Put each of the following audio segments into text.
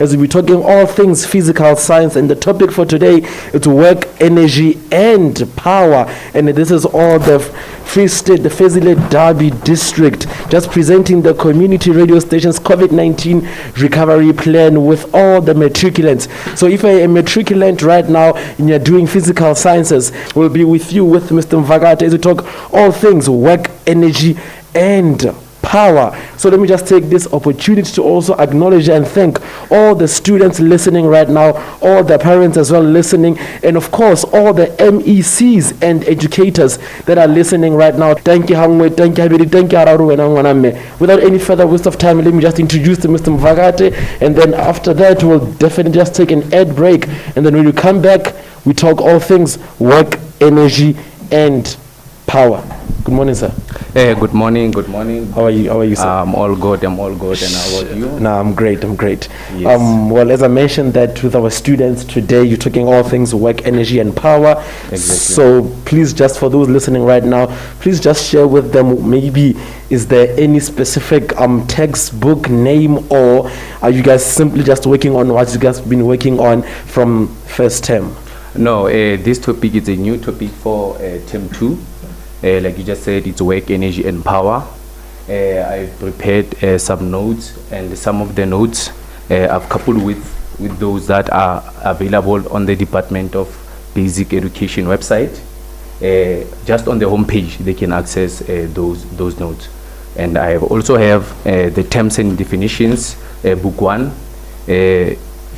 as we'll be talking all things physical science. And the topic for today is work, energy, and power. And this is all the Free State, the Fezile Derby District, just presenting the community radio station's COVID-19 recovery plan with all the matriculants. So if you're a matriculant right now and you're doing physical sciences, we'll be with you with Mr. Mvakade as we talk all things work, energy, and power. So let me just take this opportunity to also acknowledge and thank all the students listening right now, all the parents as well listening, and of course all the MECs and educators that are listening right now. Thank you, Hangwe, thank you, Habidi, thank you, Araru, and Angwaname. Without any further waste of time, let me just introduce to Mr. Mvakade, and then after that we'll definitely just take an ad break, and then when we come back, we talk all things work, energy, and power. Good morning, sir. Good morning. Good morning. How are you, sir? I'm all good. And how about you? No, I'm great. Yes. Well, as I mentioned that with our students today, you're talking all things work, energy, and power. Exactly. So please, just for those listening right now, please just share with them, maybe is there any specific textbook name, or are you guys simply just working on what you guys been working on from first term? No, this topic is a new topic for term 2. Like you just said, it's work, energy, and power. I've prepared some notes, and some of the notes I've coupled with those that are available on the Department of Basic Education website. Just on the homepage, they can access those notes. And I also have the terms and definitions, book 1,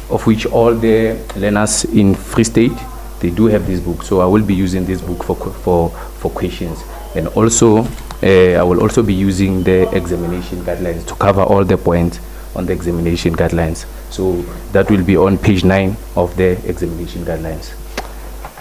of which all the learners in Free State, they do have this book. So I will be using this book for questions, and also I will also be using the examination guidelines to cover all the points on the examination guidelines. So that will be on page 9 of the examination guidelines.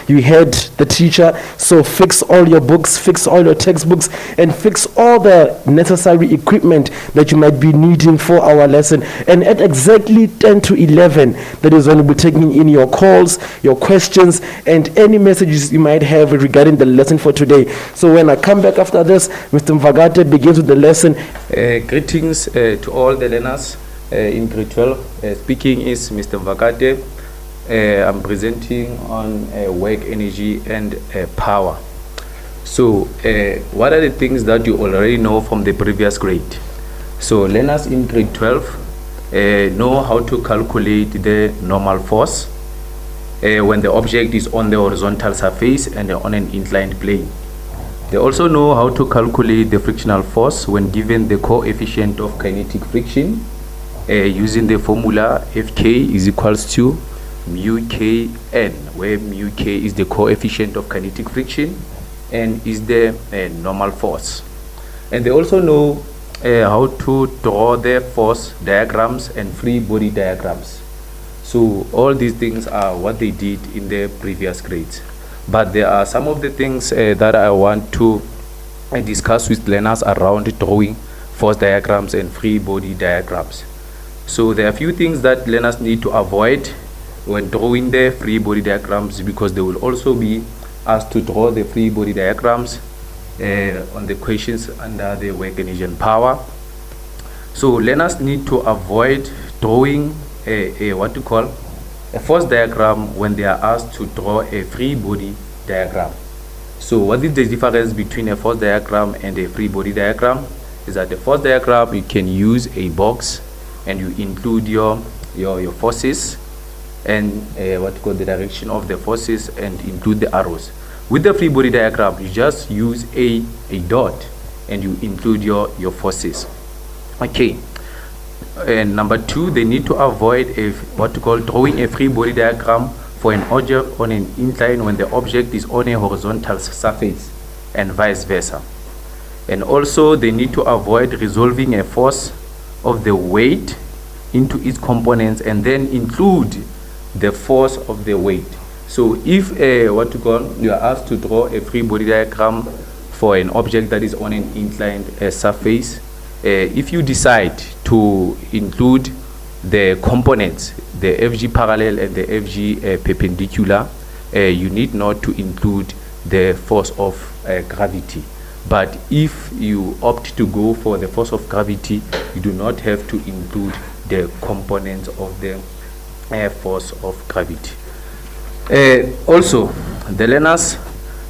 You heard the teacher, so fix all your books, fix all your textbooks, and fix all the necessary equipment that you might be needing for our lesson. And at exactly 10 to 11, that is when we'll be taking in your calls, your questions, and any messages you might have regarding the lesson for today. So when I come back after this, Mr. Mvakade begins with the lesson. Greetings to all the learners in grade 12. Speaking is Mr. Mvakade. I'm presenting on work, energy, and power. So what are the things that you already know from the previous grade? So learners in grade 12 know how to calculate the normal force when the object is on the horizontal surface and on an inclined plane. They also know how to calculate the frictional force when given the coefficient of kinetic friction using the formula Fk is equals to mu kn, where mu k is the coefficient of kinetic friction and is the normal force. And they also know how to draw the force diagrams and free body diagrams. So all these things are what they did in the previous grades. But there are some of the things that I want to discuss with learners around drawing force diagrams and free body diagrams. So there are a few things that learners need to avoid when drawing the free body diagrams, because they will also be asked to draw the free body diagrams on the questions under the work, energy, and power. So learners need to avoid drawing what you call a force diagram when they are asked to draw a free body diagram. So what is the difference between a force diagram and a free body diagram? Is that the force diagram, you can use a box and you include your forces and what you call the direction of the forces and include the arrows. With the free body diagram, you just use a dot and you include your forces. Okay. And number 2, they need to avoid what you call drawing a free body diagram for an object on an incline when the object is on a horizontal surface and vice versa. And also they need to avoid resolving a force of the weight into its components and then include the force of the weight. So if what you call you are asked to draw a free body diagram for an object that is on an inclined surface, if you decide to include the components, the FG parallel and the FG perpendicular, you need not to include the force of gravity. But if you opt to go for the force of gravity, you do not have to include the components of the force of gravity. Also, the learners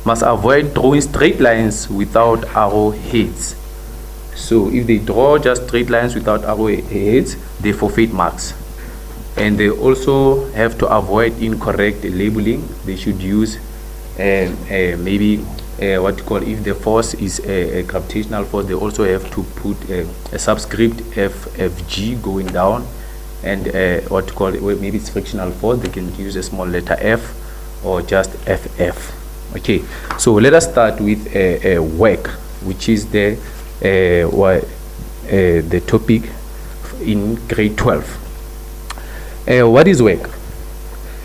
must avoid drawing straight lines without arrow heads. So if they draw just straight lines without arrow heads, they forfeit marks. And they also have to avoid incorrect labeling. They should use maybe what you call, if the force is a gravitational force, they also have to put a subscript FG going down, and what you call, maybe it's frictional force, they can use a small letter F or just FF. Okay, so let us start with work, which is the topic in grade 12. What is work?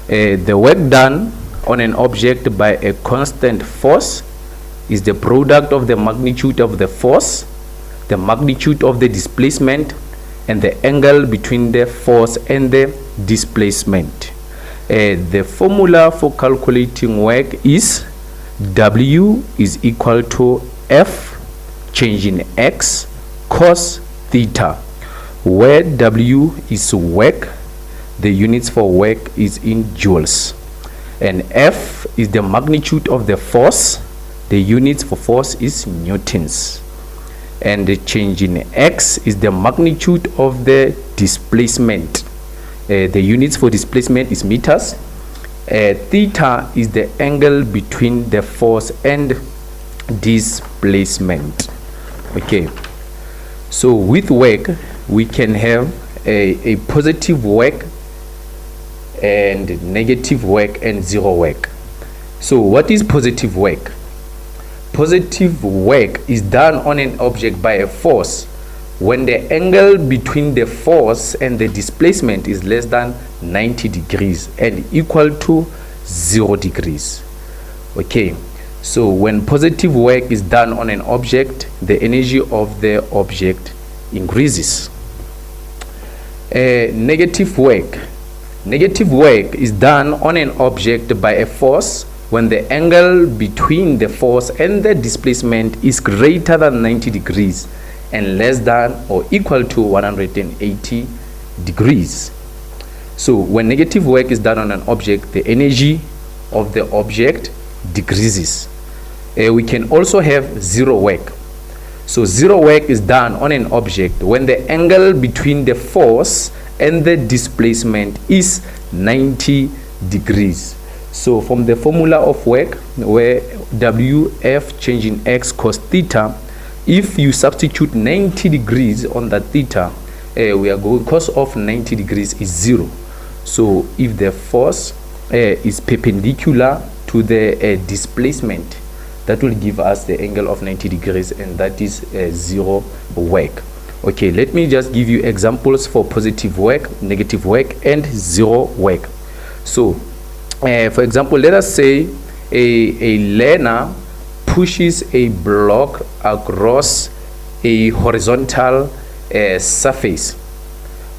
The work done on an object by a constant force is the product of the magnitude of the force, the magnitude of the displacement, and the angle between the force and the displacement. The formula for calculating work is W is equal to F change in X cos theta, where W is work, the units for work is in joules, and F is the magnitude of the force, the units for force is newtons, and the change in X is the magnitude of the displacement, the units for displacement is meters. Theta is the angle between the force and displacement. Okay, so with work we can have a positive work and negative work and zero work. So what is positive work? Positive work is done on an object by a force when the angle between the force and the displacement is less than 90 degrees and equal to 0 degrees. Okay, so when positive work is done on an object, the energy of the object increases. Negative work is done on an object by a force when the angle between the force and the displacement is greater than 90 degrees and less than or equal to 180 degrees. So when negative work is done on an object, the energy of the object decreases. We can also have zero work. So zero work is done on an object when the angle between the force and the displacement is 90 degrees. So from the formula of work, where WF change in X cos theta, if you substitute 90 degrees on that theta, we are going, cos of 90 degrees is 0. So if the force is perpendicular to the displacement, that will give us the angle of 90 degrees, and that is 0 work. Okay, let me just give you examples for positive work, negative work, and zero work. So for example, let us say a learner pushes a block across a horizontal surface.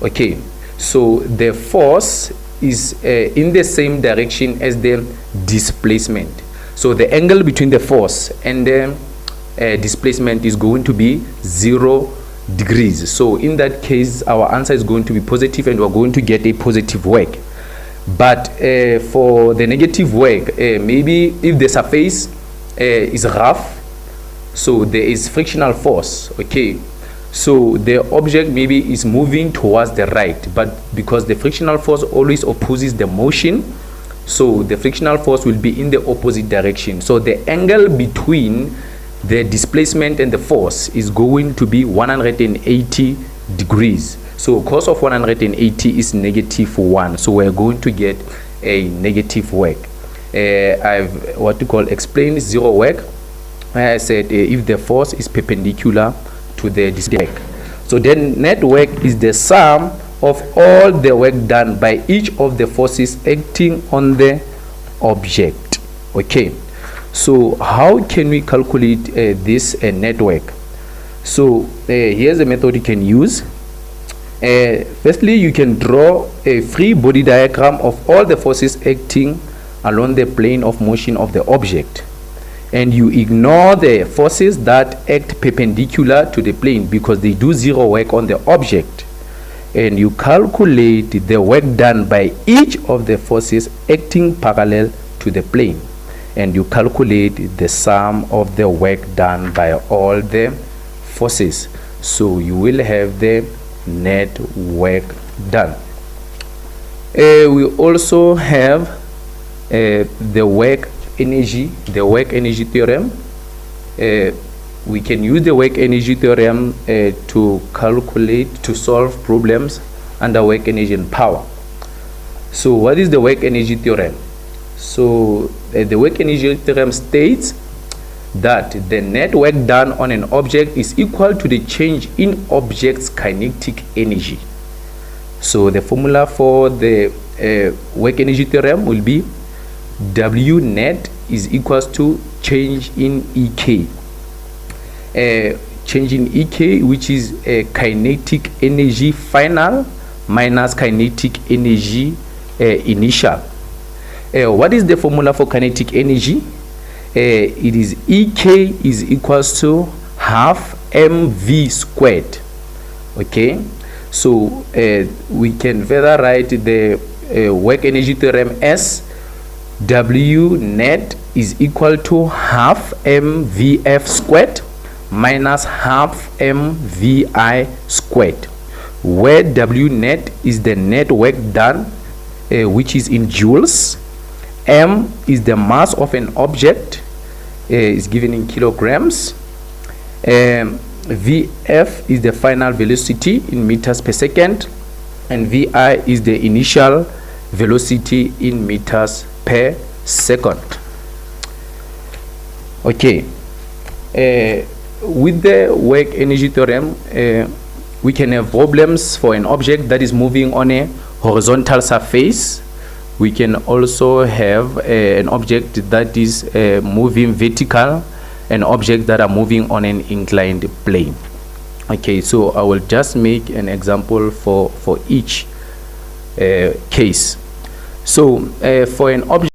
Okay, so the force is in the same direction as the displacement. So the angle between the force and the displacement is going to be 0 degrees. So in that case, our answer is going to be positive, and we're going to get a positive work. But for the negative work, maybe if the surface is rough, so there is frictional force. Okay, so the object maybe is moving towards the right, but because the frictional force always opposes the motion, so the frictional force will be in the opposite direction. So the angle between the displacement and the force is going to be 180 degrees. So cos of 180 is -1. So we're going to get a negative work. I've explained zero work. I said if the force is perpendicular to the displacement. So then net work is the sum of all the work done by each of the forces acting on the object. Okay, so how can we calculate this net work? So here's a method you can use. Firstly, you can draw a free body diagram of all the forces acting along the plane of motion of the object, and you ignore the forces that act perpendicular to the plane because they do zero work on the object. and you calculate the work done by each of the forces acting parallel to the plane, and you calculate the sum of the work done by all the forces. So you will have the net work done. We also have the work energy theorem. We can use the work energy theorem to solve problems under work energy and power. So what is the work energy theorem? So the work energy theorem states that the net work done on an object is equal to the change in object's kinetic energy. So the formula for the work energy theorem will be W net is equals to change in EK. Change in EK, which is kinetic energy final minus kinetic energy initial. What is the formula for kinetic energy? It is EK is equals to half mv squared. Okay, so we can further write the work energy theorem as W net is equal to half mvf squared minus half mvi squared, where W net is the net work done, which is in joules. M is the mass of an object, is given in kilograms. Vf is the final velocity in meters per second, and Vi is the initial velocity in meters per second. Okay, with the work energy theorem, we can have problems for an object that is moving on a horizontal surface. We can also have an object that is moving vertical, an object that are moving on an inclined plane. Okay, so I will just make an example for each case. So for an object